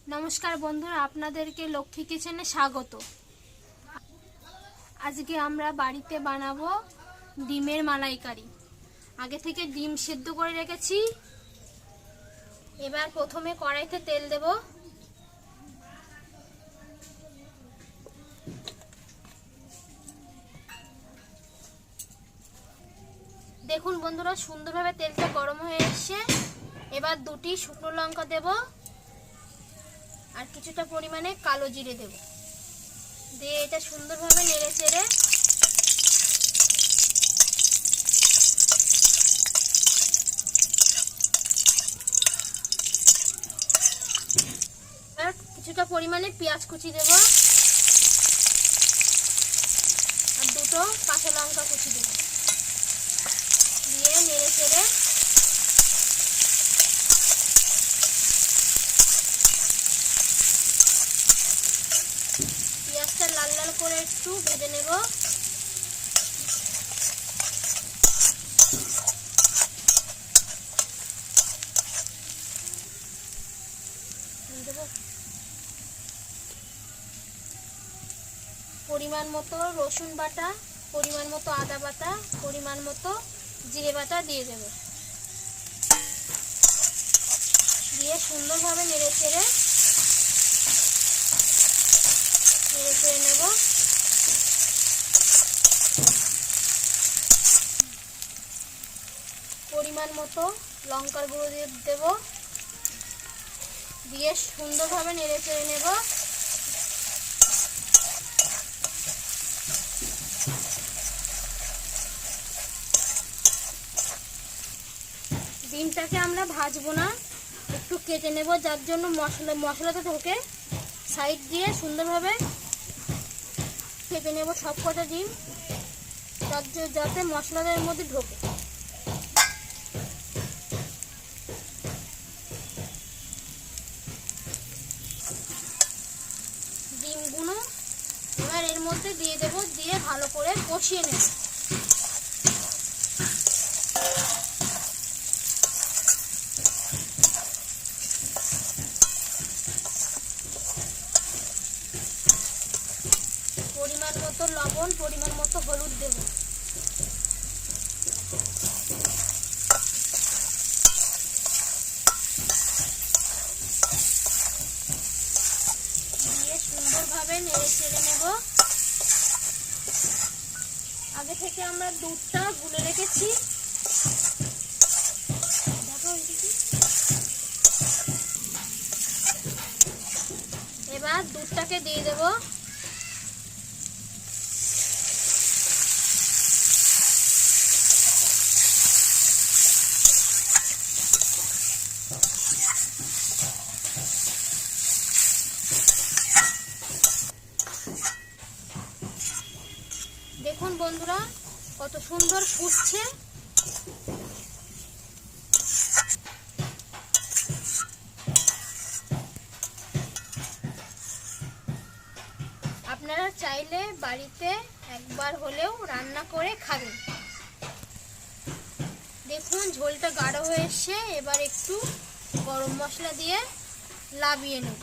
নমস্কার বন্ধুরা, আপনাদেরকে লক্ষ্মী কিচেনে স্বাগত। আজকে আমরা বাড়িতে বানাবো ডিমের মালাইকারি। আগে থেকে ডিম সেদ্ধ করে রেখেছি। এবার প্রথমে কড়াইতে তেল দেব। দেখুন বন্ধুরা, সুন্দরভাবে তেলটা গরম হয়ে এসেছে। এবার দুটি শুকনো লঙ্কা দেব আর কিছুটা পরিমাণে কালো জিরে দেব। দিয়ে এটা সুন্দরভাবে নেড়ে চেড়ে আর কিছুটা পরিমাণে পেঁয়াজ কুচি দেব আর দুটো কাঁচা লঙ্কা কুচি দেব। দিয়ে নেড়ে চেড়ে পেঁয়াজটা লাল লাল করে একটু ভেজে নেব। পরিমাণ মতো রসুন বাটা, পরিমাণ মতো আদা বাটা, পরিমাণ মতো জিরে বাটা দিয়ে দেব। দিয়ে সুন্দরভাবে নেড়ে চেড়ে নেব। পরিমাণ মতো লঙ্কার গুঁড়ো দেব। দিয়ে সুন্দরভাবে নেড়ে চেড়ে নেব। ডিমটাকে আমরা ভাজবো না, একটু কেটে নেব, যার জন্য মশলাটা ঢোকে। সাইড দিয়ে সুন্দরভাবে কেটে নেব সব কটা ডিম, যাতে মশলাটার মধ্যে ঢোকে। ডিমগুলো এবার এর মধ্যে দিয়ে দেব, দিয়ে ভালো করে কষিয়ে নেব। পরিমাণ মতো লবণ, পরিমাণ মতো হলুদ দেব। দিয়ে সুন্দরভাবে নেড়ে চেড়ে নেব। আগে থেকে আমরা দুধটা গুলে রেখেছি। এবার দুধটাকে দিয়ে দেব। দেখুন বন্ধুরা, কত সুন্দর ফুটছে। আপনারা চাইলে বাড়িতে একবার হলেও রান্না করে খাবেন। দেখুন ঝোলটা গাঢ় হয়ে এসছে। এবার একটু গরম মশলা দিয়ে লাবিয়ে নেব।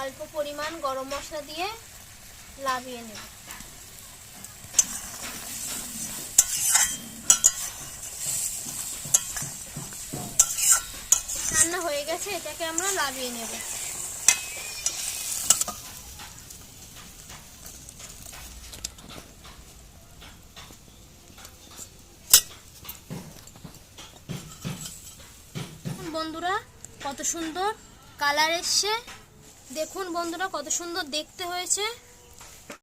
অল্প পরিমাণ গরম মশলা দিয়ে লাবিয়ে নেব। রান্না হয়ে গেছে, এটাকে আমরা লাবিয়ে নেব। বন্ধুরা, কত সুন্দর কালার এসছে। দেখুন বন্ধুরা, কত সুন্দর দেখতে হয়েছে।